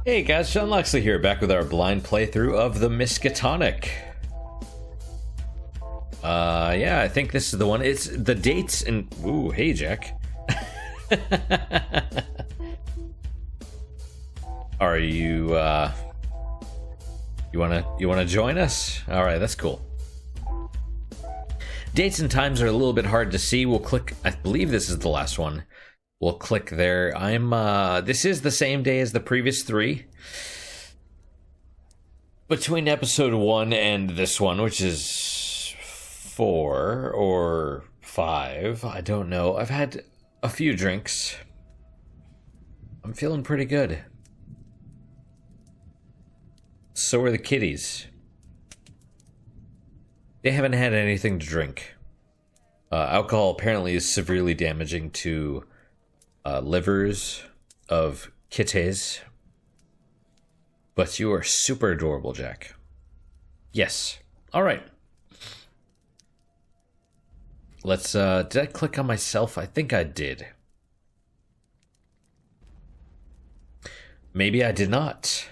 Hey guys, Sean Loxley here, back with our blind playthrough of the Miskatonic. Yeah, I think this is the one. It's the dates and... Ooh, hey Jack. Are you, You wanna join us? Alright, that's cool. Dates and times are a little bit hard to see. We'll click... I believe this is the last one. We'll click there. This is the same day as the previous three. Between episode 1 and this one, which is 4 or 5, I don't know. I've had a few drinks. I'm feeling pretty good. So are the kitties. They haven't had anything to drink. Alcohol apparently is severely damaging to livers of kitties. But you are super adorable, Jack. Yes. Alright. Let's, did I click on myself? I think I did. Maybe I did not.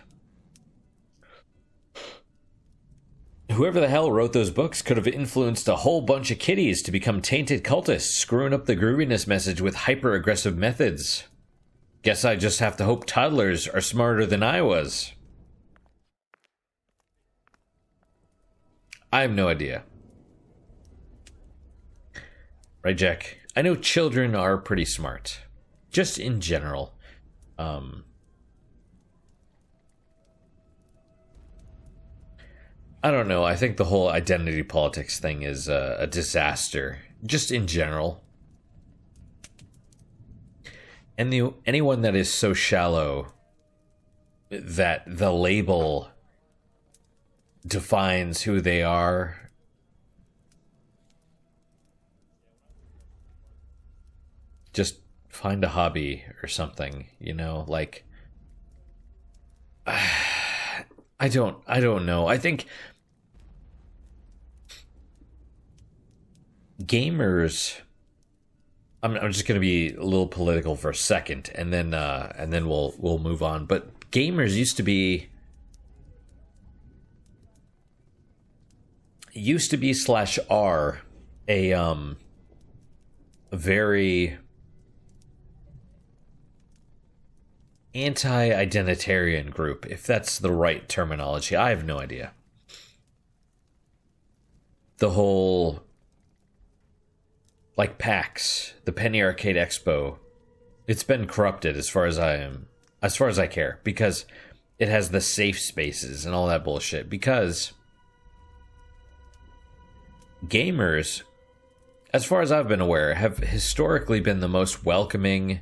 Whoever the hell wrote those books could have influenced a whole bunch of kiddies to become tainted cultists, screwing up the grooviness message with hyper-aggressive methods. Guess I just have to hope toddlers are smarter than I was. I have no idea. Right, Jack? I know children are pretty smart. Just in general. I don't know. I think the whole identity politics thing is a disaster, just in general. And anyone that is so shallow that the label defines who they are, just find a hobby or something, you know, like... I don't know. I think gamers. I'm just gonna be a little political for a second, and then we'll move on. But gamers used to be /are a very anti-identitarian group, if that's the right terminology. I have no idea. The whole, like PAX, the Penny Arcade Expo, it's been corrupted as far as I care, because it has the safe spaces and all that bullshit. Because gamers, as far as I've been aware, have historically been the most welcoming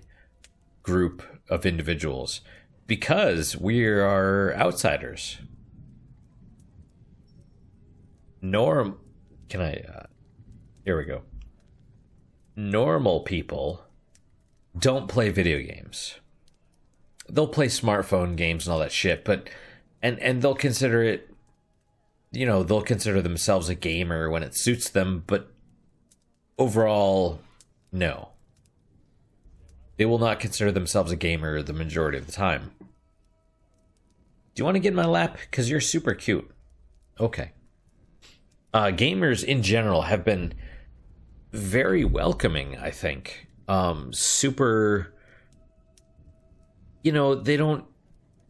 group of individuals because we are outsiders. Here we go. Normal people don't play video games. They'll play smartphone games and all that shit, but and they'll consider it, you know, they'll consider themselves a gamer when it suits them, but overall, no. They will not consider themselves a gamer the majority of the time. Do you want to get in my lap? Because you're super cute. Okay. Gamers in general have been very welcoming, I think. Super... You know, they don't...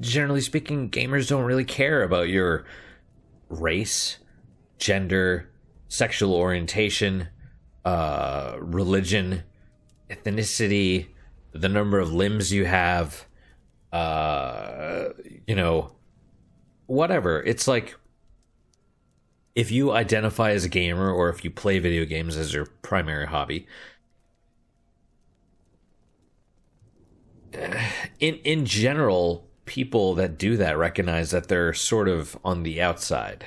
Generally speaking, gamers don't really care about your race, gender, sexual orientation, religion, ethnicity, the number of limbs you have, you know, whatever. It's like, if you identify as a gamer or if you play video games as your primary hobby, in general, people that do that recognize that they're sort of on the outside.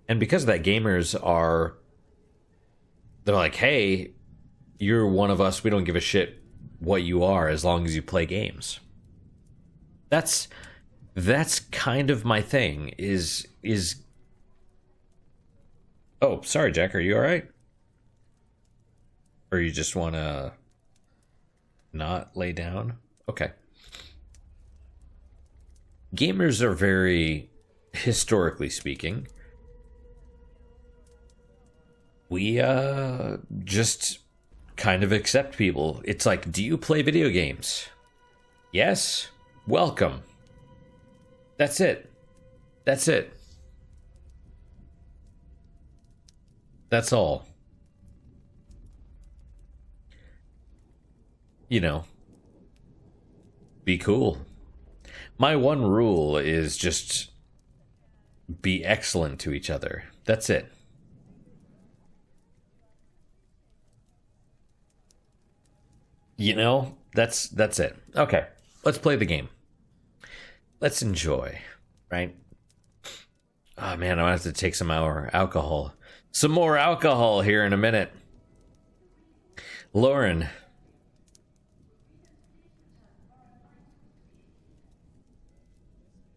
And because of that, gamers are, they're like, hey, you're one of us. We don't give a shit what you are as long as you play games. That's kind of my thing. Is oh, sorry, Jack. Are you all right? Or you just want to not lay down? Okay. gamers are very, historically speaking, we just kind of accept people. It's like, do you play video games? Yes. Welcome. That's it. That's it. That's all. You know, be cool. My one rule is just be excellent to each other. That's it. You know, that's it. Okay, let's play the game. Let's enjoy, right? Oh man, I'm gonna have to take some more alcohol. Some more alcohol here in a minute. Lauren.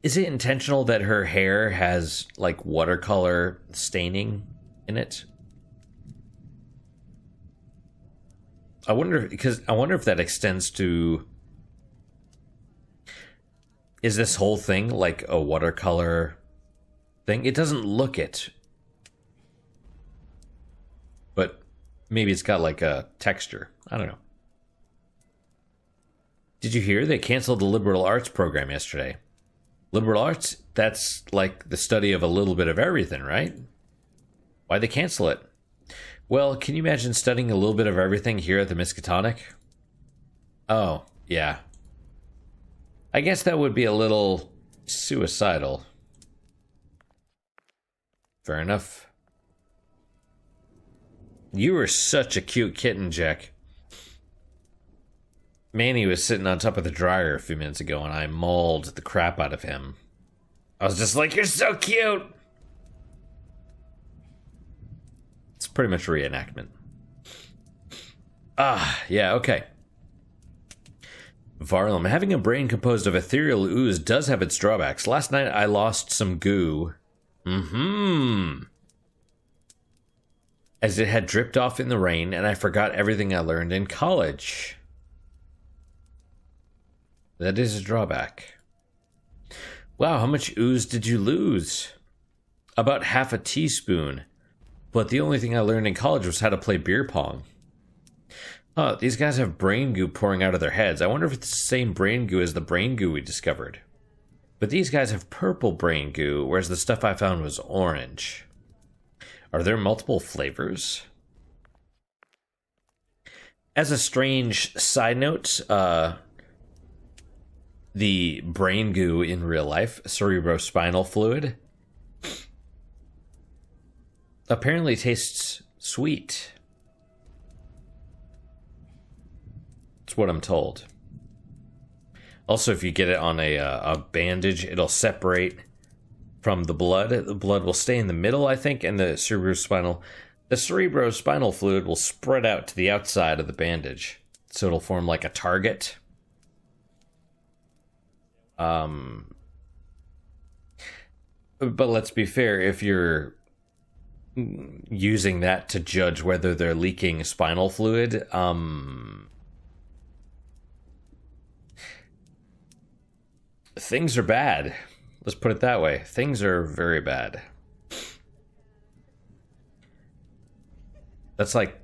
Is it intentional that her hair has like watercolor staining in it? I wonder if that extends to, is this whole thing like a watercolor thing? It doesn't look it. But maybe it's got like a texture. I don't know. Did you hear they canceled the liberal arts program yesterday? Liberal arts, that's like the study of a little bit of everything, right? Why'd they cancel it? Well, can you imagine studying a little bit of everything here at the Miskatonic? Oh, yeah. I guess that would be a little suicidal. Fair enough. You were such a cute kitten, Jack. Manny was sitting on top of the dryer a few minutes ago, and I mauled the crap out of him. I was just like, you're so cute! It's pretty much a reenactment. Yeah, okay. Varlum, having a brain composed of ethereal ooze does have its drawbacks. Last night I lost some goo. As it had dripped off in the rain, and I forgot everything I learned in college. That is a drawback. Wow, how much ooze did you lose? About half a teaspoon. But the only thing I learned in college was how to play beer pong. Oh, these guys have brain goo pouring out of their heads. I wonder if it's the same brain goo as the brain goo we discovered. But these guys have purple brain goo, whereas the stuff I found was orange. Are there multiple flavors? As a strange side note, the brain goo in real life, cerebrospinal fluid, apparently tastes sweet. That's what I'm told. Also, if you get it on a bandage, it'll separate from the blood. The blood will stay in the middle, I think, and the cerebrospinal fluid will spread out to the outside of the bandage. So it'll form like a target. But let's be fair, if you're using that to judge whether they're leaking spinal fluid, things are bad. Let's put it that way. Things are very bad. That's like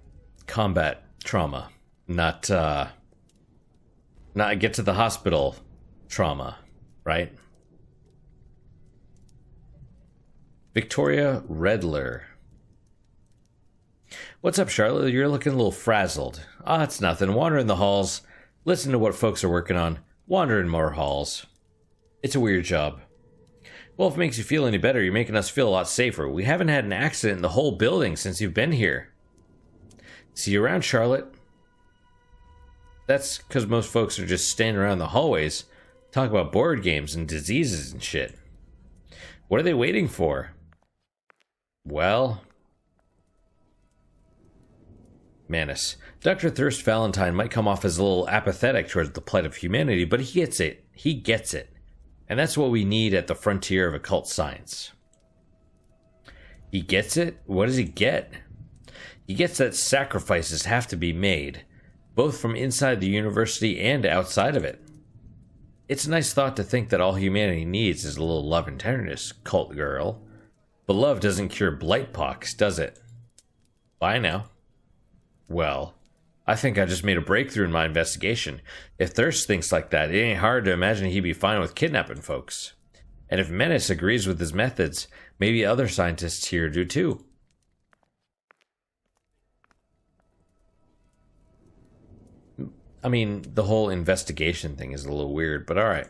combat trauma, not get to the hospital trauma, right? Victoria Redler. What's up, Charlotte? You're looking a little frazzled. It's nothing. Wander in the halls. Listen to what folks are working on. Wander in more halls. It's a weird job. Well, if it makes you feel any better, you're making us feel a lot safer. We haven't had an accident in the whole building since you've been here. See you around, Charlotte. That's because most folks are just standing around the hallways talking about board games and diseases and shit. What are they waiting for? Well... Manus. Dr. Thirst Valentine might come off as a little apathetic towards the plight of humanity, but he gets it. He gets it. And that's what we need at the frontier of occult science. He gets it? What does he get? He gets that sacrifices have to be made, both from inside the university and outside of it. It's a nice thought to think that all humanity needs is a little love and tenderness, cult girl. But love doesn't cure blightpox, does it? Bye now. Well, I think I just made a breakthrough in my investigation. If Thirst thinks like that, it ain't hard to imagine he'd be fine with kidnapping folks. And if Menace agrees with his methods, maybe other scientists here do too. I mean, the whole investigation thing is a little weird, but alright.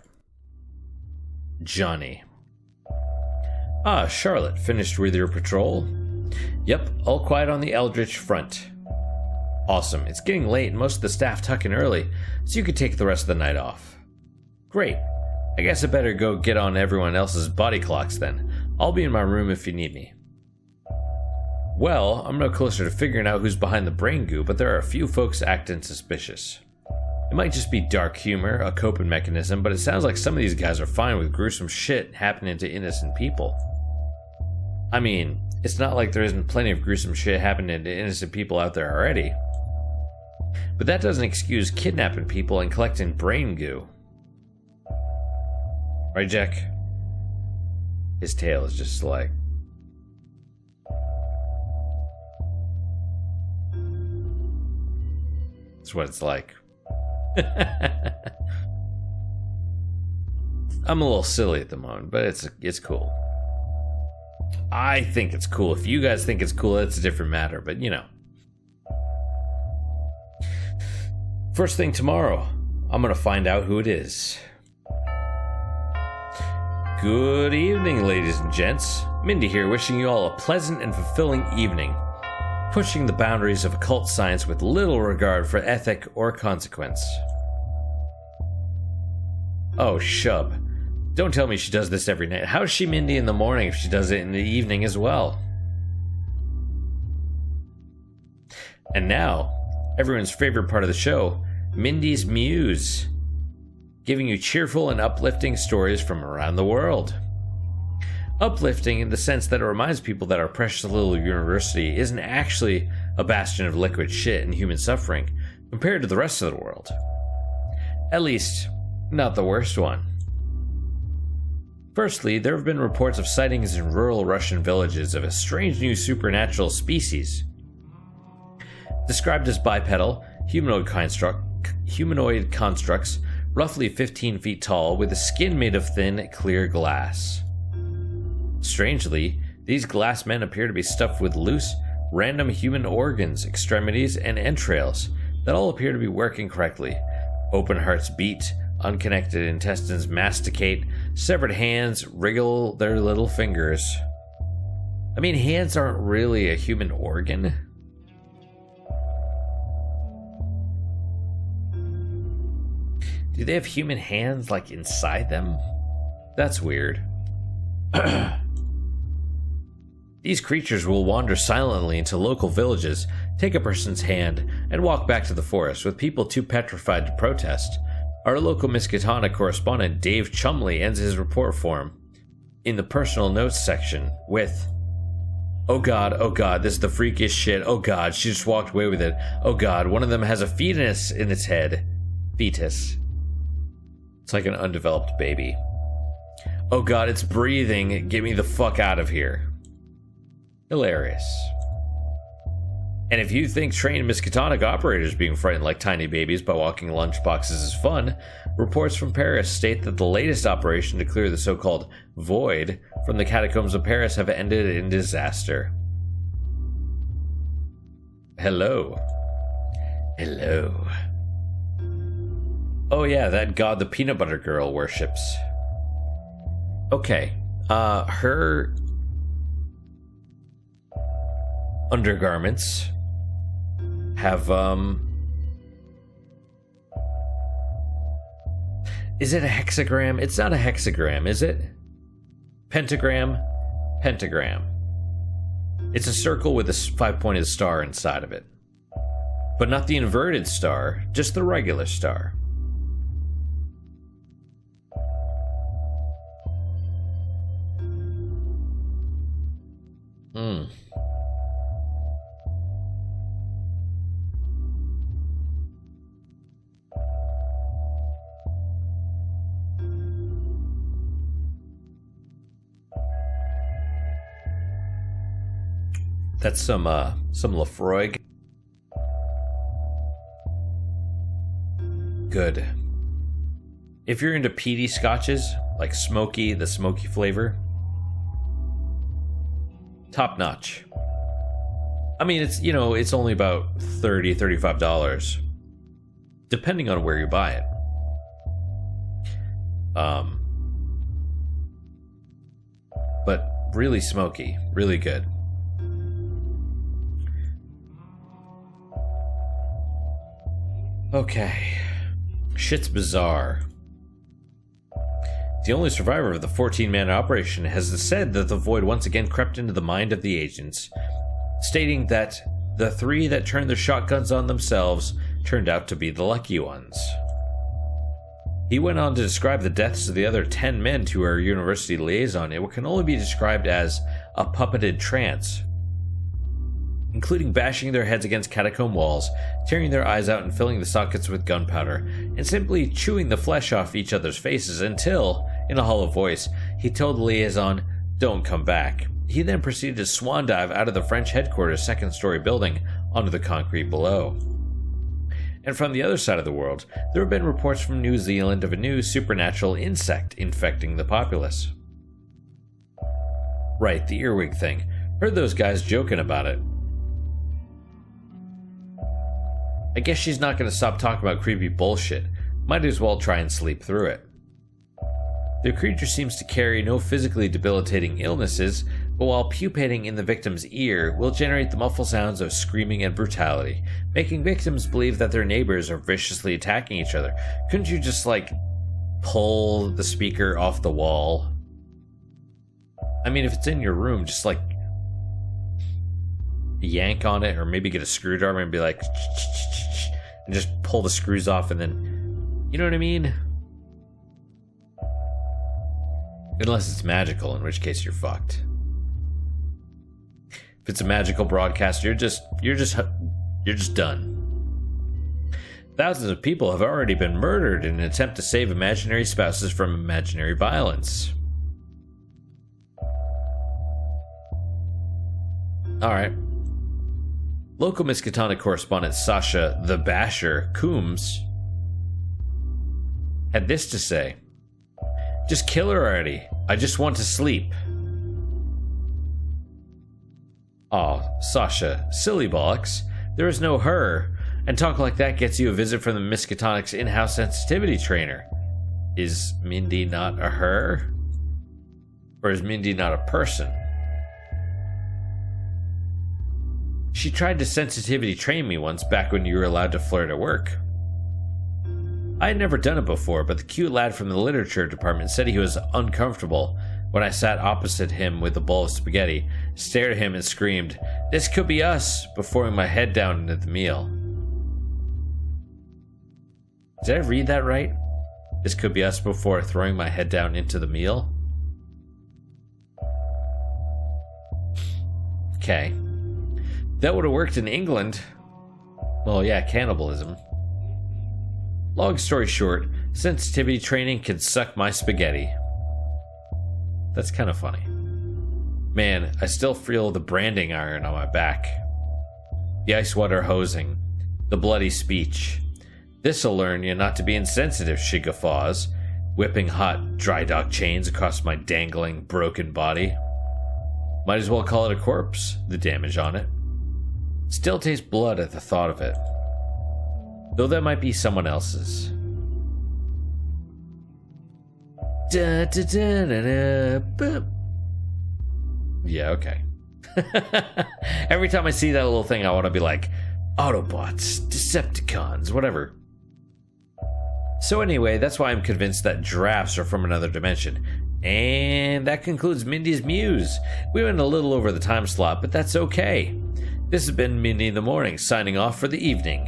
Johnny. Ah, Charlotte, finished with your patrol? Yep, all quiet on the Eldritch front. Awesome, it's getting late and most of the staff tuck in early, so you could take the rest of the night off. Great. I guess I better go get on everyone else's body clocks then. I'll be in my room if you need me. Well, I'm no closer to figuring out who's behind the brain goo, but there are a few folks acting suspicious. It might just be dark humor, a coping mechanism, but it sounds like some of these guys are fine with gruesome shit happening to innocent people. I mean, it's not like there isn't plenty of gruesome shit happening to innocent people out there already. But that doesn't excuse kidnapping people and collecting brain goo. Right, Jack? His tail is just like... That's what it's like. I'm a little silly at the moment, but it's cool. I think it's cool. If you guys think it's cool, that's a different matter, but you know. First thing tomorrow, I'm gonna find out who it is. Good evening, ladies and gents. Mindy here, wishing you all a pleasant and fulfilling evening. Pushing the boundaries of occult science with little regard for ethic or consequence. Oh, shub. Don't tell me she does this every night. How's she Mindy in the morning if she does it in the evening as well? And now, everyone's favorite part of the show, Mindy's Muse. Giving you cheerful and uplifting stories from around the world. Uplifting in the sense that it reminds people that our precious little university isn't actually a bastion of liquid shit and human suffering compared to the rest of the world. At least, not the worst one. Firstly, there have been reports of sightings in rural Russian villages of a strange new supernatural species. Described as bipedal, humanoid constructs roughly 15 feet tall with a skin made of thin, clear glass. Strangely, these glass men appear to be stuffed with loose, random human organs, extremities, and entrails that all appear to be working correctly. Open hearts beat, unconnected intestines masticate, severed hands wriggle their little fingers. I mean, hands aren't really a human organ. Do they have human hands, like, inside them? That's weird. These creatures will wander silently into local villages, take a person's hand, and walk back to the forest, with people too petrified to protest. Our local Miskatonic correspondent Dave Chumley ends his report form in the personal notes section with, oh god, this is the freakiest shit. Oh god, she just walked away with it. Oh god, one of them has a fetus in its head. Fetus. It's like an undeveloped baby. Oh god, it's breathing. Get me the fuck out of here. Hilarious. And if you think trained Miskatonic operators being frightened like tiny babies by walking lunchboxes is fun, reports from Paris state that the latest operation to clear the so-called void from the catacombs of Paris have ended in disaster. Hello. Hello. Oh yeah, that god the peanut butter girl worships. Okay, her undergarments have, is it a hexagram? It's not a hexagram, is it? Pentagram? Pentagram. It's a circle with a 5-pointed star inside of it. But not the inverted star, just the regular star. That's some Lafroig. Good. If you're into peaty scotches, like smoky, the smoky flavor, top notch. I mean, it's only about $30, $35, depending on where you buy it. But really smoky, really good. Okay. Shit's bizarre. The only survivor of the 14-man operation has said that the void once again crept into the mind of the agents, stating that the 3 that turned their shotguns on themselves turned out to be the lucky ones. He went on to describe the deaths of the other 10 men to our university liaison in what can only be described as a puppeted trance, including bashing their heads against catacomb walls, tearing their eyes out and filling the sockets with gunpowder, and simply chewing the flesh off each other's faces until, in a hollow voice, he told the liaison, "Don't come back." He then proceeded to swan dive out of the French headquarters' second-story building onto the concrete below. And from the other side of the world, there have been reports from New Zealand of a new supernatural insect infecting the populace. Right, the earwig thing. Heard those guys joking about it. I guess she's not going to stop talking about creepy bullshit. Might as well try and sleep through it. The creature seems to carry no physically debilitating illnesses, but while pupating in the victim's ear, will generate the muffled sounds of screaming and brutality, making victims believe that their neighbors are viciously attacking each other. Couldn't you just, pull the speaker off the wall? I mean, if it's in your room, just, yank on it, or maybe get a screwdriver and be like, and just pull the screws off, and then, you know what I mean? Unless it's magical, in which case you're fucked. If it's a magical broadcast, you're just done. Thousands of people have already been murdered in an attempt to save imaginary spouses from imaginary violence. Alright. Local Miskatonic correspondent Sasha the Basher Coombs had this to say. "Just kill her already. I just want to sleep." Aw, Sasha, silly bollocks. There is no her, and talk like that gets you a visit from the Miskatonic's in-house sensitivity trainer. Is Mindy not a her? Or is Mindy not a person? She tried to sensitivity train me once back when you were allowed to flirt at work. I had never done it before, but the cute lad from the literature department said he was uncomfortable when I sat opposite him with a bowl of spaghetti, stared at him and screamed, "This could be us," before throwing my head down into the meal. Did I read that right? This could be us before throwing my head down into the meal? Okay. That would have worked in England. Well, yeah, cannibalism. Long story short, sensitivity training can suck my spaghetti. That's kind of funny. Man, I still feel the branding iron on my back. The ice water hosing. The bloody speech. This'll learn you not to be insensitive, she guffaws, whipping hot dry dock chains across my dangling, broken body. Might as well call it a corpse, the damage on it. Still taste blood at the thought of it. Though that might be someone else's. Da, da, da, da, da, boop. Yeah, okay. Every time I see that little thing, I want to be like, Autobots, Decepticons, whatever. So anyway, that's why I'm convinced that giraffes are from another dimension. And that concludes Mindy's Muse. We went a little over the time slot, but that's okay. This has been Mindy in the Morning, signing off for the evening.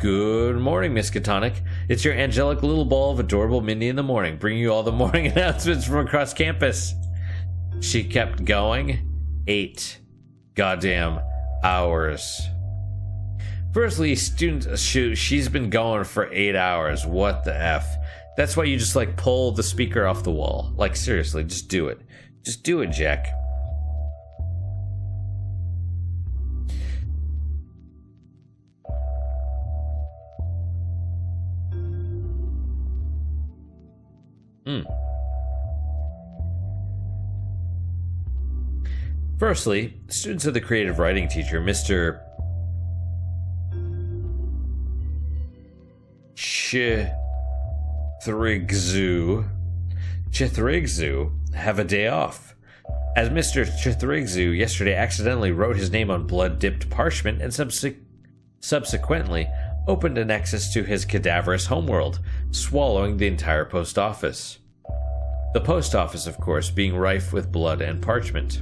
Good morning, Miskatonic. It's your angelic little ball of adorable Mindy in the Morning, bringing you all the morning announcements from across campus. She kept going 8 goddamn hours. Firstly, students, she's been going for 8 hours. What the F? That's why you just pull the speaker off the wall. Seriously, just do it. Just do it, Jack. Hmm. Firstly, students of the creative writing teacher, Mr. Chithrigzu have a day off, as Mr. Chithrigzu yesterday accidentally wrote his name on blood-dipped parchment and subsequently opened an access to his cadaverous homeworld, swallowing the entire post office. The post office, of course, being rife with blood and parchment.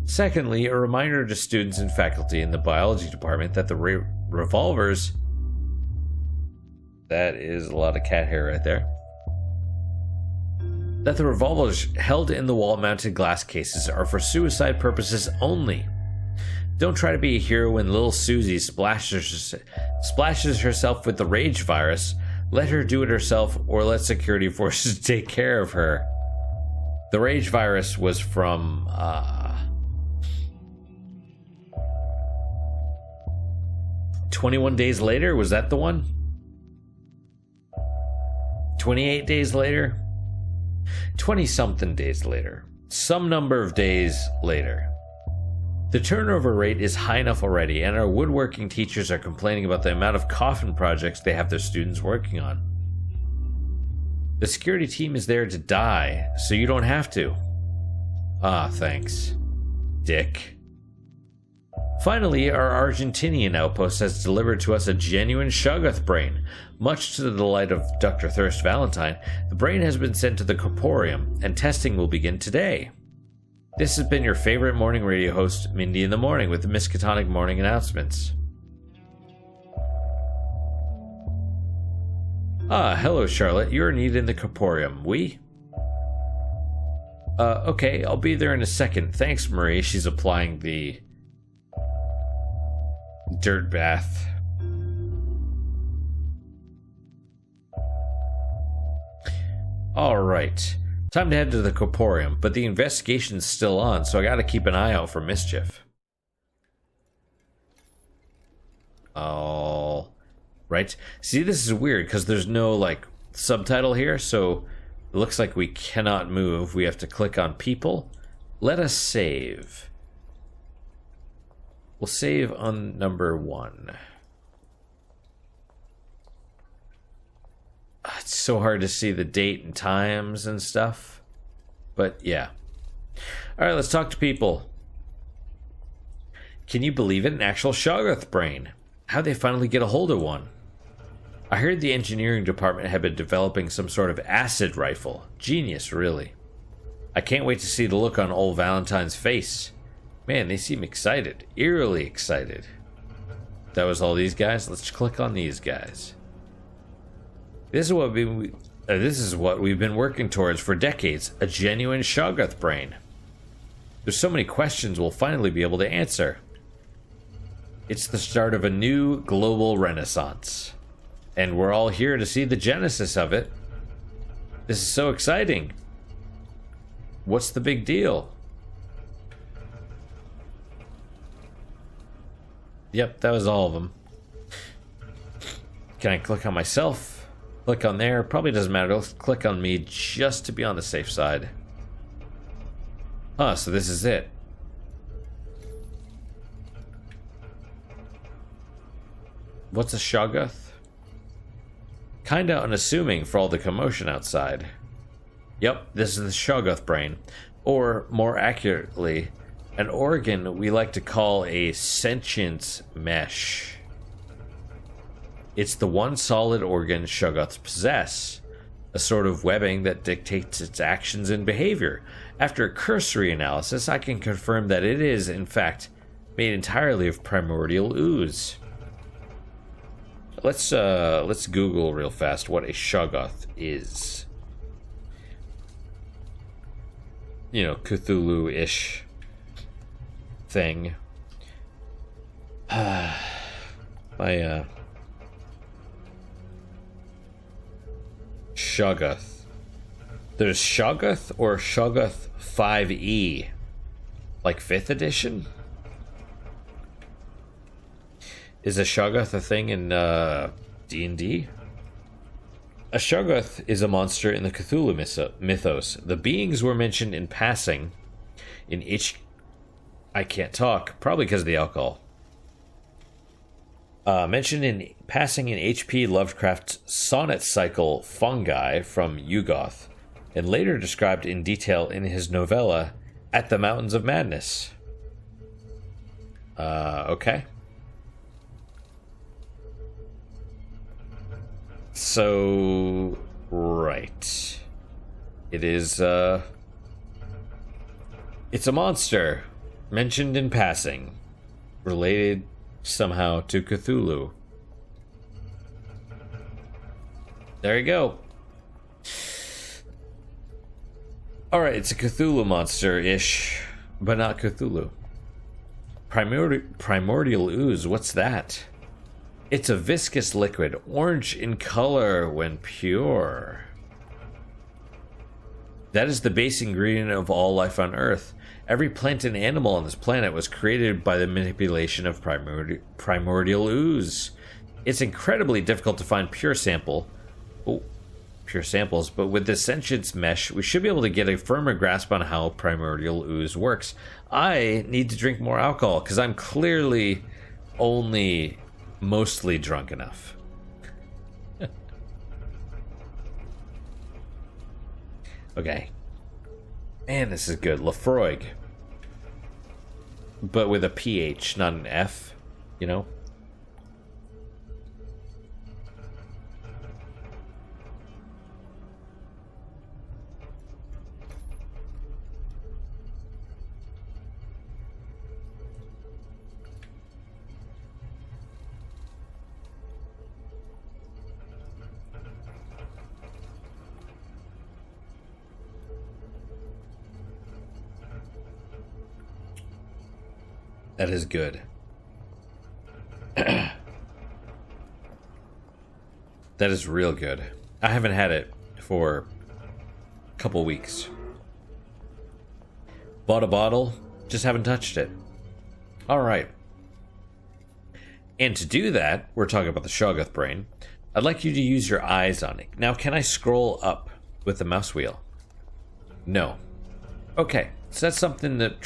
Secondly, a reminder to students and faculty in the biology department that the revolvers... That is a lot of cat hair right there. That the revolvers held in the wall-mounted glass cases are for suicide purposes only. Don't try to be a hero when little Susie splashes herself with the rage virus. Let her do it herself, or let security forces take care of her. The rage virus was from 21 Days Later. Was that the one? 28 days later? 20-something days later. Some number of days later. The turnover rate is high enough already, and our woodworking teachers are complaining about the amount of coffin projects they have their students working on. The security team is there to die, so you don't have to. Ah, thanks, Dick. Finally, our Argentinian outpost has delivered to us a genuine Shoggoth brain. Much to the delight of Dr. Thirst Valentine, the brain has been sent to the Corporium, and testing will begin today. This has been your favorite morning radio host, Mindy in the Morning, with the Miskatonic morning announcements. Ah, hello, Charlotte. You're needed in the Corporium. We? Okay, I'll be there in a second. Thanks, Marie. She's applying the dirt bath. Alright. Time to head to the Corporium, but the investigation's still on, so I gotta keep an eye out for mischief. Oh... Right? See, this is weird, because there's no, like, subtitle here, so it looks like we cannot move. We have to click on people. Let us save. We'll save on number 1. It's so hard to see the date and times and stuff. But, yeah. Alright, let's talk to people. Can you believe it? An actual Shoggoth brain. How'd they finally get a hold of one? I heard the engineering department had been developing some sort of acid rifle. Genius, really. I can't wait to see the look on old Valentine's face. Man, they seem excited. Eerily excited. That was all these guys? Let's click on these guys. This is what we've been working towards for decades. A genuine Shoggoth brain. There's so many questions we'll finally be able to answer. It's the start of a new global renaissance. And we're all here to see the genesis of it. This is so exciting. What's the big deal? Yep, that was all of them. Can I click on myself? Click on there. Probably doesn't matter. Let's click on me just to be on the safe side. Huh, so this is it. What's a Shoggoth? Kinda unassuming for all the commotion outside. Yep, this is the Shoggoth brain. Or, more accurately, an organ we like to call a sentient mesh. It's the one solid organ Shoggoths possess. A sort of webbing that dictates its actions and behavior. After a cursory analysis, I can confirm that it is, in fact, made entirely of primordial ooze. Let's Google real fast what a Shoggoth is. You know, Cthulhu-ish thing. Shoggoth. There's Shoggoth or Shoggoth 5e, like 5th edition. Is a Shoggoth a thing in D&D? A Shoggoth is a monster in the Cthulhu mythos. The beings were mentioned in passing in I can't talk, probably because of the alcohol. Mentioned in passing in H.P. Lovecraft's sonnet cycle Fungi from Shoggoth, and later described in detail in his novella At the Mountains of Madness. Okay. So, right. It is, it's a monster mentioned in passing, related somehow to Cthulhu. There you go. Alright, it's a Cthulhu monster-ish, but not Cthulhu. Primordial ooze, what's that? It's a viscous liquid, orange in color when pure. That is the base ingredient of all life on Earth. Every plant and animal on this planet was created by the manipulation of primordial ooze. It's incredibly difficult to find pure samples, but with this sentience mesh, we should be able to get a firmer grasp on how primordial ooze works. I need to drink more alcohol, because I'm clearly only mostly drunk enough. Okay. Man, this is good. Lafroig. But with a PH, not an F, you know? That is good. That is real good. I haven't had it for a couple weeks. Bought a bottle, just haven't touched it. Alright. And to do that, we're talking about the Shoggoth brain. I'd like you to use your eyes on it. Now, can I scroll up with the mouse wheel? No. Okay, so that's something that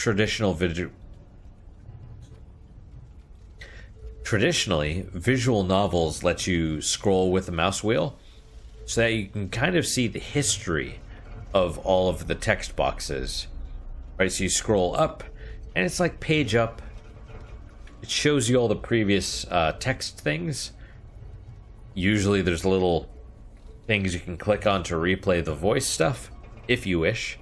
Traditionally, visual novels let you scroll with the mouse wheel so that you can kind of see the history of all of the text boxes. Right, so you scroll up, and it's like page up. It shows you all the previous text things. Usually there's little things you can click on to replay the voice stuff, if you wish.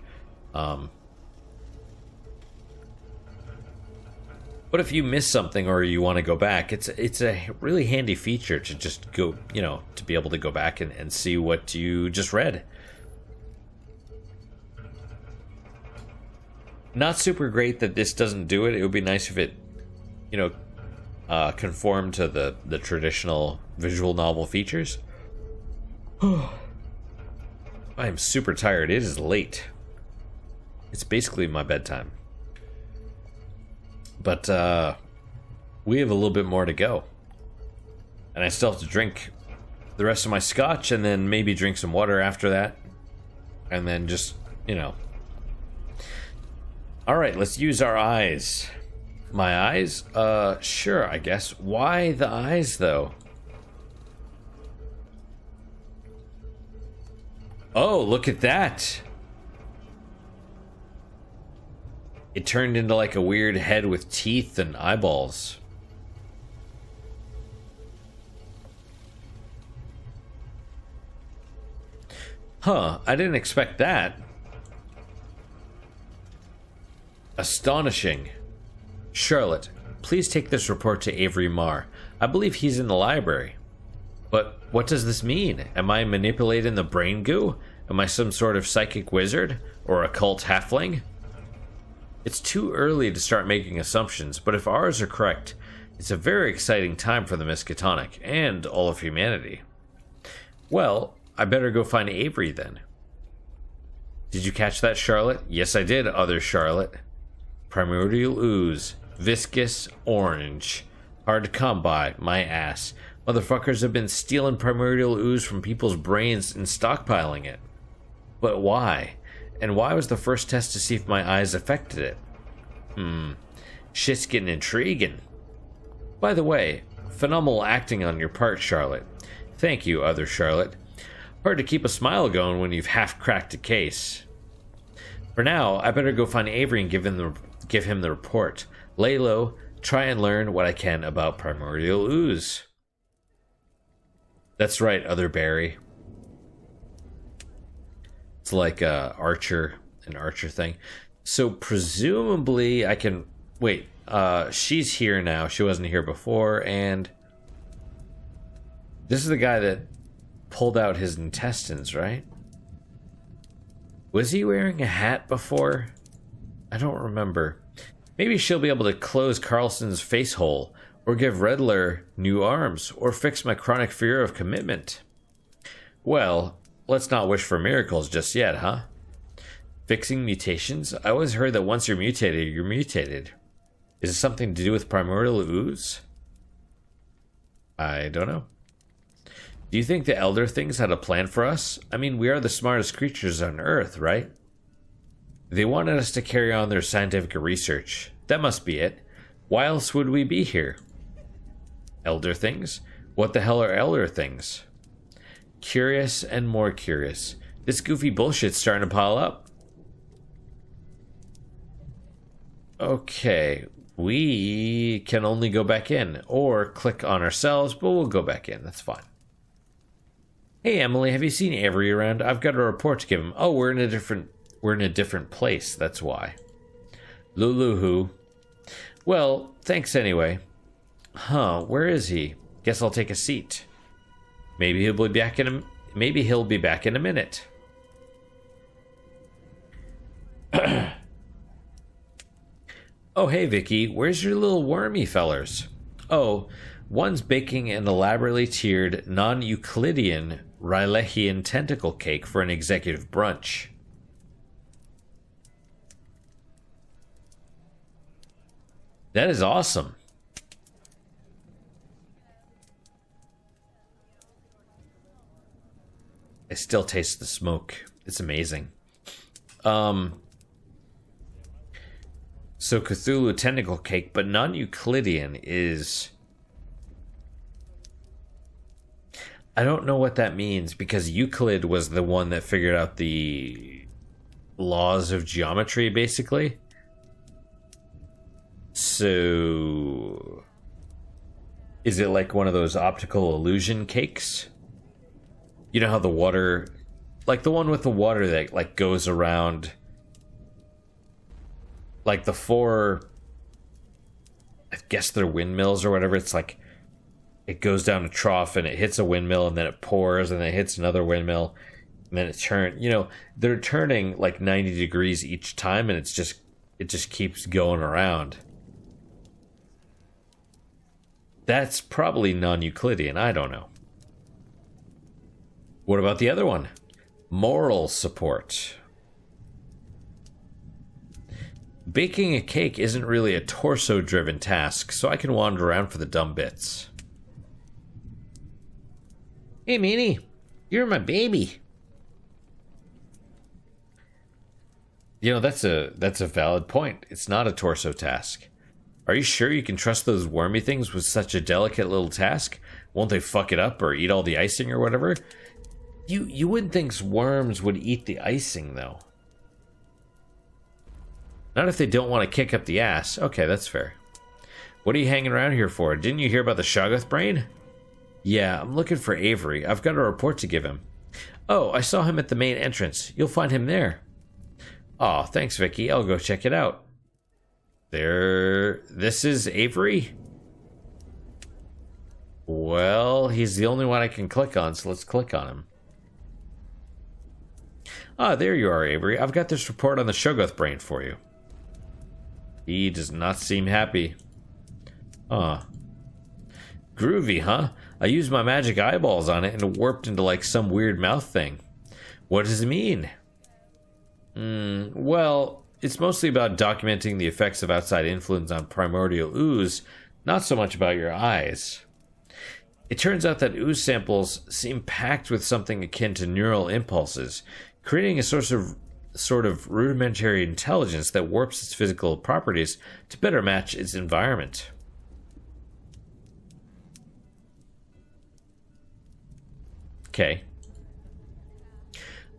But if you miss something or you want to go back, it's a really handy feature to just go, you know, to be able to go back and see what you just read. Not super great that this doesn't do it. It would be nice if it, you know, conformed to the traditional visual novel features. I am super tired. It is late. It's basically my bedtime. But we have a little bit more to go. And I still have to drink the rest of my scotch and then maybe drink some water after that. And then just, you know. Alright, let's use our eyes. My eyes? Sure, I guess. Why the eyes, though? Oh, look at that! It turned into like a weird head with teeth and eyeballs. Huh, I didn't expect that. Astonishing. Charlotte, please take this report to Avery Marr. I believe he's in the library. But what does this mean? Am I manipulating the brain goo? Am I some sort of psychic wizard? Or occult halfling? It's too early to start making assumptions, but if ours are correct, it's a very exciting time for the Miskatonic and all of humanity. Well, I better go find Avery then. Did you catch that, Charlotte? Yes, I did, other Charlotte. Primordial ooze, viscous, orange. Hard to come by, my ass. Motherfuckers have been stealing primordial ooze from people's brains and stockpiling it. But why? And why was the first test to see if my eyes affected it? Shit's getting intriguing. By the way, phenomenal acting on your part, Charlotte. Thank you, other Charlotte. Hard to keep a smile going when you've half cracked a case. For now, I better go find Avery and give him the report. Lay low, try and learn what I can about primordial ooze. That's right, other Barry. It's like an archer thing. So presumably I can... Wait, she's here now. She wasn't here before, and... This is the guy that pulled out his intestines, right? Was he wearing a hat before? I don't remember. Maybe she'll be able to close Carlson's face hole, or give Riddler new arms, or fix my chronic fear of commitment. Well, let's not wish for miracles just yet, huh? Fixing mutations? I always heard that once you're mutated, you're mutated. Is it something to do with primordial ooze? I don't know. Do you think the Elder Things had a plan for us? I mean, we are the smartest creatures on Earth, right? They wanted us to carry on their scientific research. That must be it. Why else would we be here? Elder Things? What the hell are Elder Things? Curious and more curious. This goofy bullshit's starting to pile up. Okay, we can only go back in, or click on ourselves, but we'll go back in. That's fine. Hey Emily, have you seen Avery around? I've got a report to give him. Oh, we're in a different place, that's why. Lulu-hoo. Well, thanks anyway. Huh, where is he? Guess I'll take a seat. Maybe he'll be back in a minute. Oh, hey Vicky, where's your little wormy fellers? Oh, one's baking an elaborately tiered, non-Euclidean Rylechian tentacle cake for an executive brunch. That is awesome. I still taste the smoke. It's amazing. So Cthulhu tentacle cake, but non-Euclidean is... I don't know what that means, because Euclid was the one that figured out the laws of geometry, basically. So... is it like one of those optical illusion cakes? You know how the water... like the one with the water that like goes around... like the four... I guess they're windmills or whatever. It's like... it goes down a trough and it hits a windmill and then it pours and then it hits another windmill. And then it turns... you know, they're turning like 90 degrees each time and it just keeps going around. That's probably non-Euclidean. I don't know. What about the other one? Moral support. Baking a cake isn't really a torso-driven task, so I can wander around for the dumb bits. Hey, Minnie. You're my baby. You know, that's a valid point. It's not a torso task. Are you sure you can trust those wormy things with such a delicate little task? Won't they fuck it up or eat all the icing or whatever? You wouldn't think worms would eat the icing, though. Not if they don't want to kick up the ass. Okay, that's fair. What are you hanging around here for? Didn't you hear about the Shoggoth brain? Yeah, I'm looking for Avery. I've got a report to give him. Oh, I saw him at the main entrance. You'll find him there. Aw, thanks, Vicky. I'll go check it out. This is Avery? Well, he's the only one I can click on, so let's click on him. Ah, there you are, Avery. I've got this report on the Shoggoth brain for you. He does not seem happy. Groovy, huh? I used my magic eyeballs on it and it warped into like some weird mouth thing. What does it mean? Well, it's mostly about documenting the effects of outside influence on primordial ooze, not so much about your eyes. It turns out that ooze samples seem packed with something akin to neural impulses, creating a sort of rudimentary intelligence that warps its physical properties to better match its environment. Okay.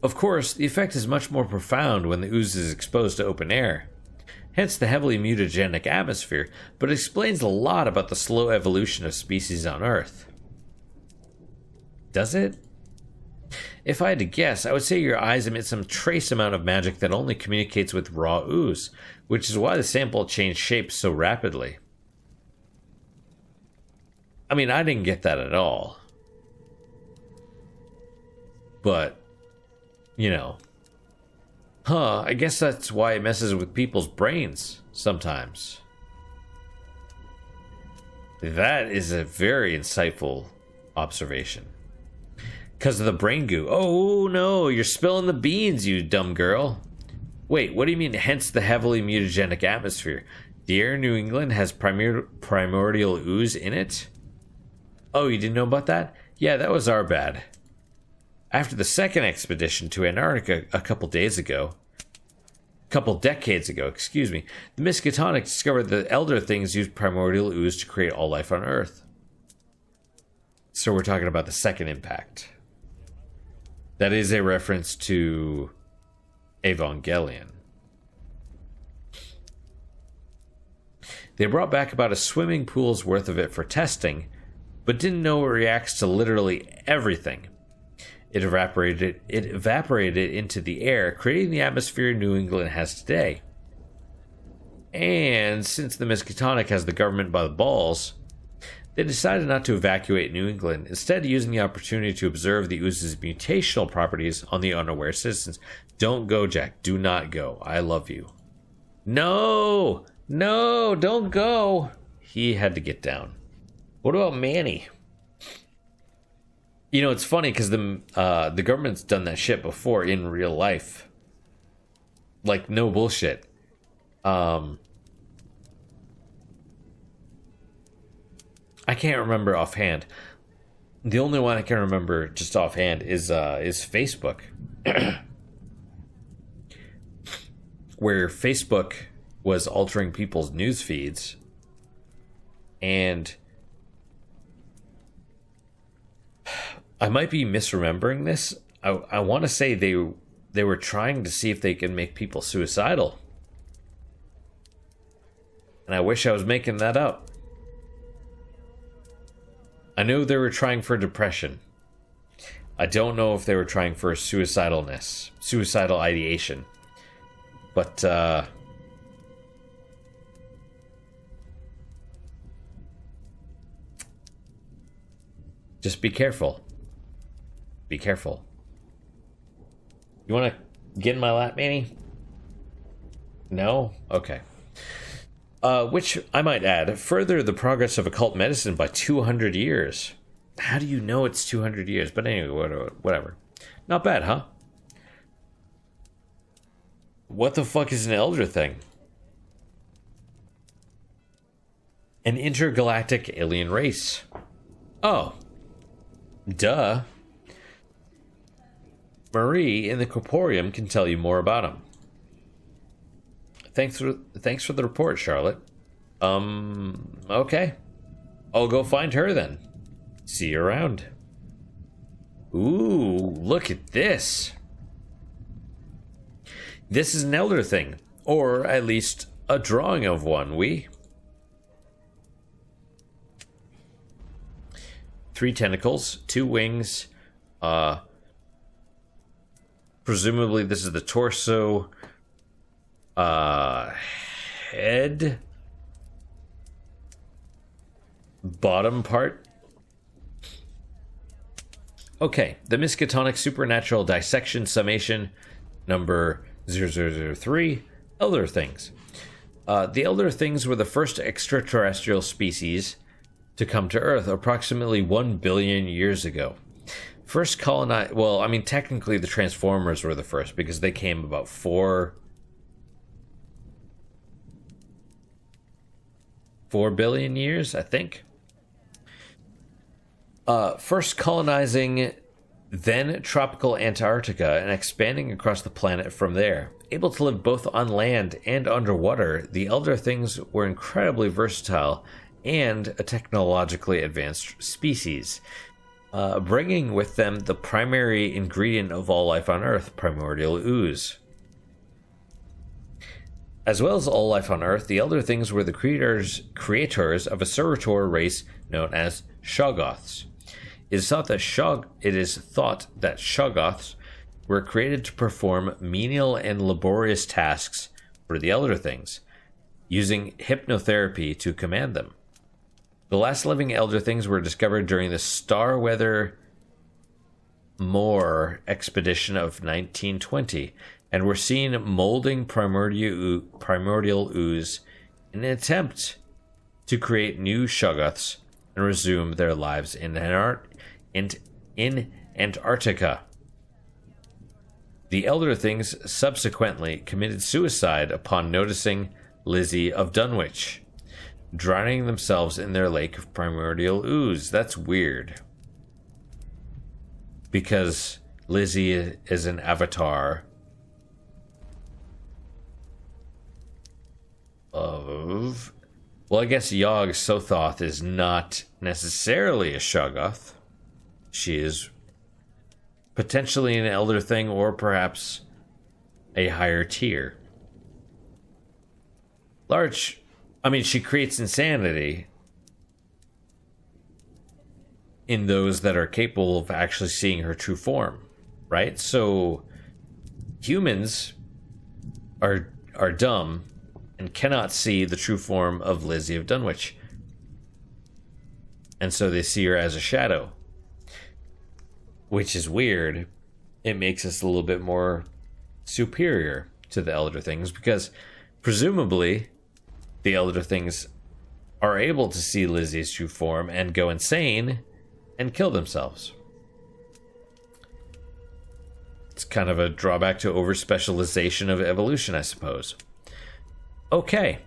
Of course, the effect is much more profound when the ooze is exposed to open air, hence the heavily mutagenic atmosphere, but it explains a lot about the slow evolution of species on Earth. Does it? If I had to guess, I would say your eyes emit some trace amount of magic that only communicates with raw ooze, which is why the sample changed shape so rapidly. I mean, I didn't get that at all. But, you know. I guess that's why it messes with people's brains sometimes. That is a very insightful observation. Because of the brain goo. Oh no, you're spilling the beans, you dumb girl. Wait, what do you mean, hence the heavily mutagenic atmosphere? The air in New England has primordial ooze in it? Oh, you didn't know about that? Yeah, that was our bad. After the second expedition to Antarctica a couple decades ago, the Miskatonic discovered that elder things used primordial ooze to create all life on Earth. So we're talking about the second impact. That is a reference to Evangelion. They brought back about a swimming pool's worth of it for testing, but didn't know it reacts to literally everything. It evaporated into the air, creating the atmosphere New England has today. And since the Miskatonic has the government by the balls, they decided not to evacuate New England, instead using the opportunity to observe the ooze's mutational properties on the unaware citizens. Don't go, Jack. Do not go. I love you. No! No, don't go! He had to get down. What about Manny? You know, it's funny because the government's done that shit before in real life. Like, no bullshit. I can't remember offhand. The only one I can remember just offhand is Facebook. Where Facebook was altering people's news feeds. And I might be misremembering this. I want to say they were trying to see if they could make people suicidal. And I wish I was making that up. I know they were trying for depression. I don't know if they were trying for suicidal ideation. But, just be careful. Be careful. You want to get in my lap, Manny? No? Okay. Which, I might add, further the progress of occult medicine by 200 years. How do you know it's 200 years? But anyway, whatever. Not bad, huh? What the fuck is an elder thing? An intergalactic alien race. Oh. Duh. Marie in the Corporium can tell you more about them. Thanks for the report, Charlotte. Okay. I'll go find her then. See you around. Ooh, look at this. This is an elder thing, or at least a drawing of one, 3 tentacles, 2 wings, presumably this is the torso, head, bottom part. Okay, the Miskatonic Supernatural Dissection Summation number 0003, Elder Things. The Elder Things were the first extraterrestrial species to come to Earth approximately 1 billion years ago. First colonized, well, I mean, technically the Transformers were the first because they came about 4 billion years, I think. First colonizing then tropical Antarctica and expanding across the planet from there. Able to live both on land and underwater, the Elder Things were incredibly versatile and a technologically advanced species, bringing with them the primary ingredient of all life on Earth, primordial ooze. As well as all life on Earth, the Elder Things were the creators of a servitor race known as Shoggoths. It is thought that Shoggoths were created to perform menial and laborious tasks for the Elder Things, using hypnotherapy to command them. The last living Elder Things were discovered during the Starweather Moor expedition of 1920, and were seen molding primordial ooze in an attempt to create new Shoggoths and resume their lives in Antarctica. The Elder Things subsequently committed suicide upon noticing Lizzie of Dunwich, drowning themselves in their lake of primordial ooze. That's weird. Because Lizzie is an avatar of... Well, I guess Yog Sothoth is not necessarily a Shoggoth. She is potentially an Elder Thing, or perhaps a higher tier. She creates insanity in those that are capable of actually seeing her true form, right? So humans are dumb and cannot see the true form of Lizzie of Dunwich. And so they see her as a shadow. Which is weird. It makes us a little bit more superior to the Elder Things, because presumably the Elder Things are able to see Lizzie's true form and go insane and kill themselves. It's kind of a drawback to over-specialization of evolution, I suppose. Okay.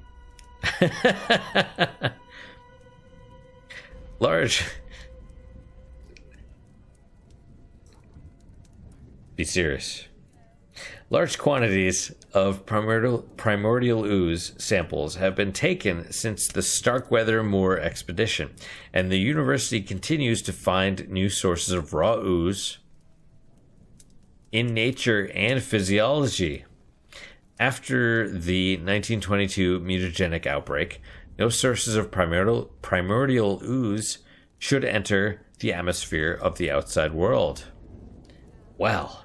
Be serious. Large quantities of primordial ooze samples have been taken since the Starkweather Moor expedition, and the university continues to find new sources of raw ooze in nature and physiology. After the 1922 mutagenic outbreak, no sources of primordial ooze should enter the atmosphere of the outside world. Well,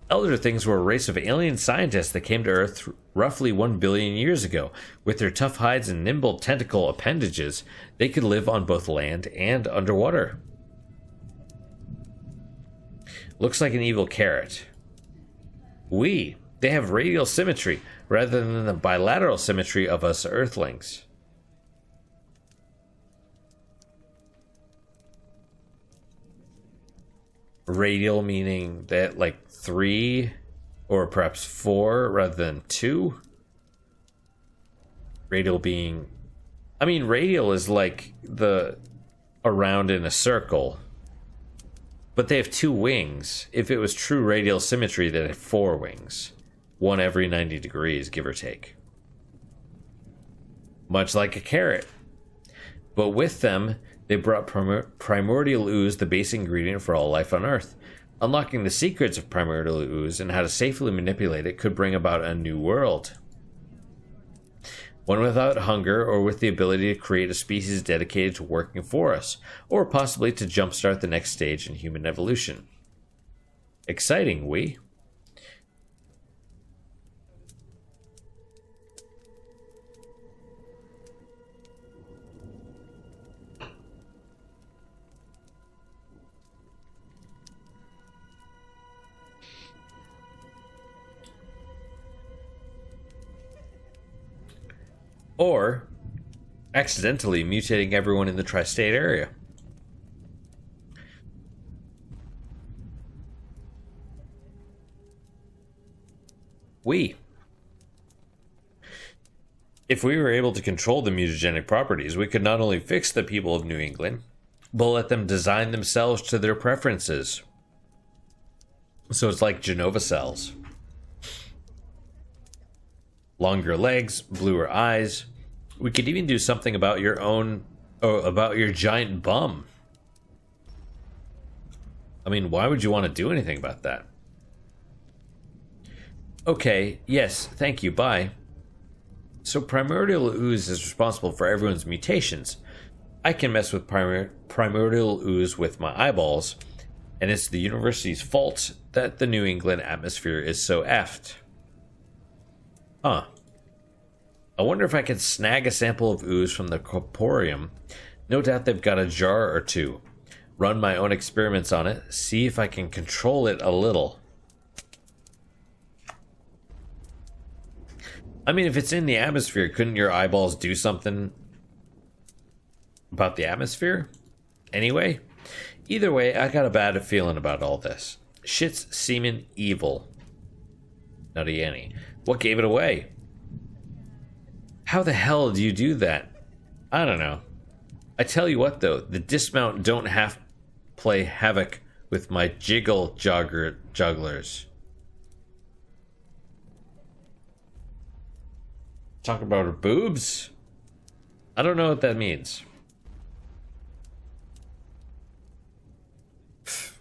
Elder Things were a race of alien scientists that came to Earth roughly 1 billion years ago. With their tough hides and nimble tentacle appendages, they could live on both land and underwater. Looks like an evil carrot. They have radial symmetry rather than the bilateral symmetry of us Earthlings. Radial meaning that like 3 or perhaps 4 rather than 2. Radial being... radial is like the around in a circle. But they have 2 wings. If it was true radial symmetry, they'd have 4 wings. 1 every 90 degrees, give or take. Much like a carrot. But with them, they brought primordial ooze, the base ingredient for all life on Earth. Unlocking the secrets of primordial ooze and how to safely manipulate it could bring about a new world. One without hunger, or with the ability to create a species dedicated to working for us, or possibly to jumpstart the next stage in human evolution. Exciting, we. Or accidentally mutating everyone in the tri-state area. If we were able to control the mutagenic properties, we could not only fix the people of New England, We'll let them design themselves to their preferences. So it's like Genova cells. Longer legs, bluer eyes. We could even do something about your own, or about your giant bum. I mean, why would you want to do anything about that? Okay, yes, thank you, bye. So primordial ooze is responsible for everyone's mutations. I can mess with primordial ooze with my eyeballs, and it's the university's fault that the New England atmosphere is so effed. Huh. I wonder if I could snag a sample of ooze from the corporium. No doubt they've got a jar or two. Run my own experiments on it, see if I can control it a little. I mean, if it's in the atmosphere, couldn't your eyeballs do something about the atmosphere? Anyway, either way, I got a bad feeling about all this. Shit's seeming evil. Nutty Annie. What gave it away? How the hell do you do that? I don't know. I tell you what, though, the dismount don't have to play havoc with my jugglers. Talk about her boobs? I don't know what that means.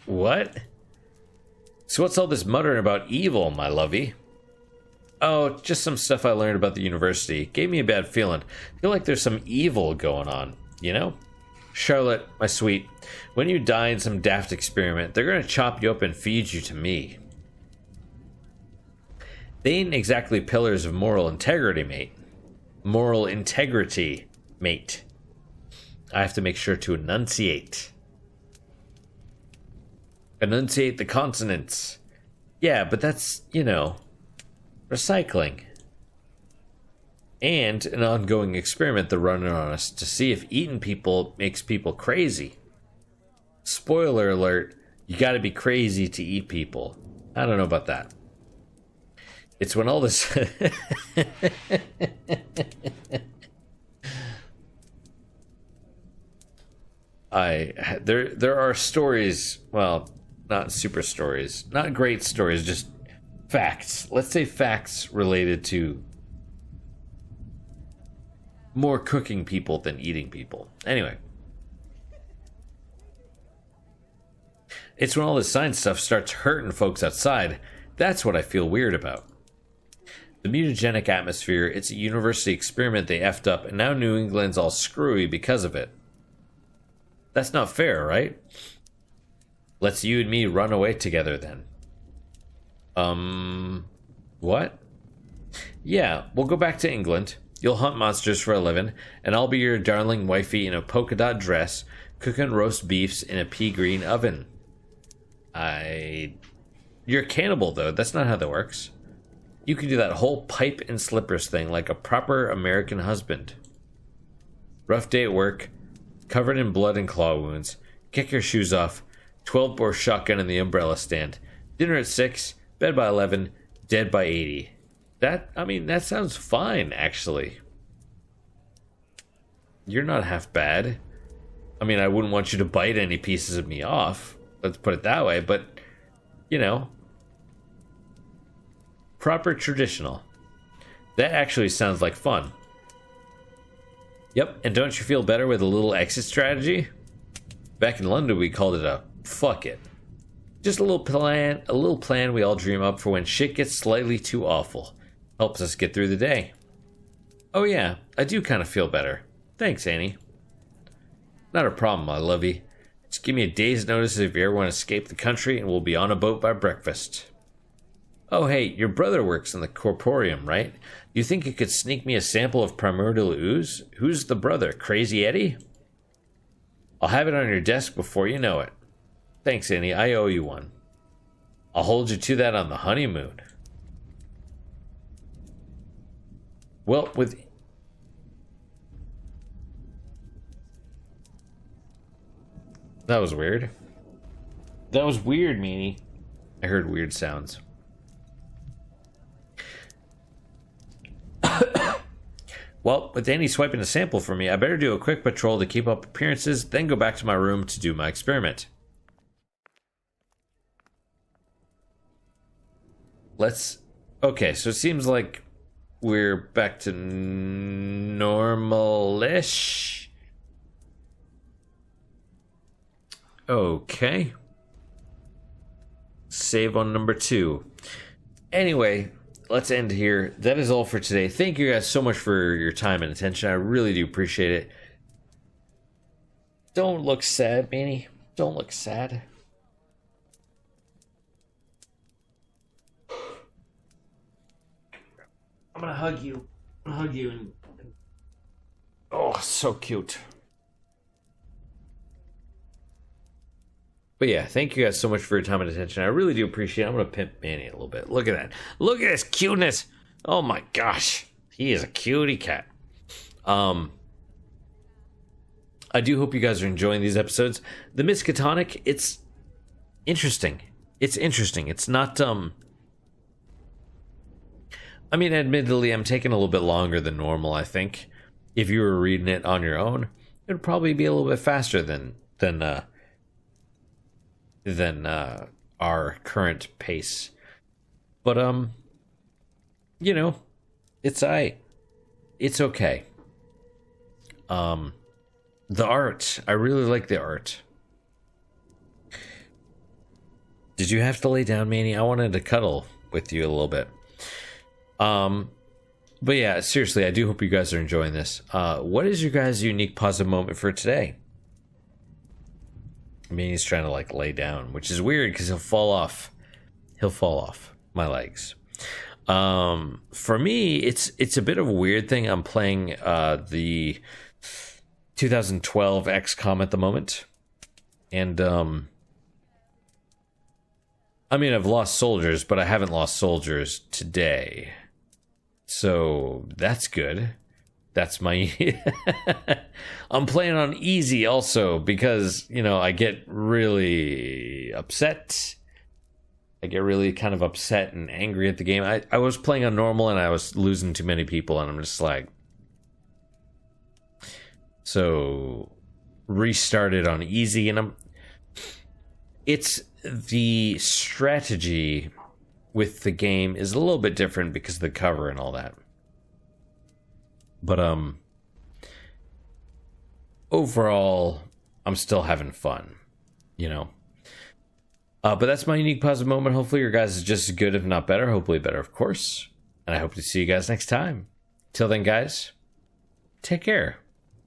What? So what's all this muttering about evil, my lovey? Oh, just some stuff I learned about the university. Gave me a bad feeling. Feel like there's some evil going on, you know? Charlotte, my sweet, when you die in some daft experiment, they're gonna chop you up and feed you to me. They ain't exactly pillars of moral integrity, mate. Moral integrity, mate. I have to make sure to enunciate. Enunciate the consonants. Yeah, but that's, you know, recycling. And an ongoing experiment they're running on us to see if eating people makes people crazy. Spoiler alert, you gotta be crazy to eat people. I don't know about that. It's when all this... There are stories, well, not super stories, not great stories, just facts. Let's say facts related to more cooking people than eating people. Anyway. It's when all this science stuff starts hurting folks outside. That's what I feel weird about. The mutagenic atmosphere, it's a university experiment they effed up, and now New England's all screwy because of it. That's not fair, right? Let's you and me run away together then. What? Yeah, we'll go back to England. You'll hunt monsters for a living, and I'll be your darling wifey in a polka dot dress, cooking roast beefs in a pea green oven. You're a cannibal, though. That's not how that works. You can do that whole pipe and slippers thing like a proper American husband. Rough day at work, covered in blood and claw wounds. Kick your shoes off. 12-bore shotgun in the umbrella stand. Dinner at 6, bed by 11, dead by 80. That sounds fine, actually. You're not half bad. I mean, I wouldn't want you to bite any pieces of me off. Let's put it that way, but, you know. Proper traditional. That actually sounds like fun. Yep, and don't you feel better with a little exit strategy? Back in London, we called it a fuck it. Just a little plan we all dream up for when shit gets slightly too awful. Helps us get through the day. Oh yeah, I do kind of feel better. Thanks, Annie. Not a problem, my lovey. Just give me a day's notice if you ever want to escape the country and we'll be on a boat by breakfast. Oh hey, your brother works in the corporium, right? You think you could sneak me a sample of primordial ooze? Who's the brother, Crazy Eddie? I'll have it on your desk before you know it. Thanks, Annie, I owe you one. I'll hold you to that on the honeymoon. Well, That was weird. That was weird, Meanie. I heard weird sounds. Well, with Danny swiping a sample for me, I better do a quick patrol to keep up appearances, then go back to my room to do my experiment. Okay, so it seems like we're back to normal-ish. Okay. Save on number 2. Anyway, let's end here. That is all for today. Thank you guys so much for your time and attention. I really do appreciate it. Don't look sad, Manny. Don't look sad. I'm gonna hug you. I'm gonna hug you and... Oh, so cute. But yeah, thank you guys so much for your time and attention. I really do appreciate it. I'm going to pimp Manny a little bit. Look at that. Look at his cuteness. Oh my gosh. He is a cutie cat. I do hope you guys are enjoying these episodes. The Miskatonic, it's interesting. It's interesting. It's not, I mean, admittedly, I'm taking a little bit longer than normal, I think. If you were reading it on your own, it would probably be a little bit faster than our current pace. But you know, it's okay. The art, I really like the art. Did you have to lay down, Manny? I wanted to cuddle with you a little bit. But yeah, seriously, I do hope you guys are enjoying this. What is your guys' unique positive moment for today? I mean, he's trying to like lay down, which is weird because he'll fall off my legs. For me, it's a bit of a weird thing. I'm playing the 2012 XCOM at the moment, and I mean, I've lost soldiers, but I haven't lost soldiers today, so that's good. That's my... I'm playing on easy also because, you know, I get really upset. I get really kind of upset and angry at the game. I was playing on normal and I was losing too many people and I'm just like... So, restarted on easy and it's the strategy with the game is a little bit different because of the cover and all that. But overall, I'm still having fun, you know. But that's my unique positive moment. Hopefully your guys is just as good, if not better. Hopefully better, of course. And I hope to see you guys next time. Till then, guys, take care.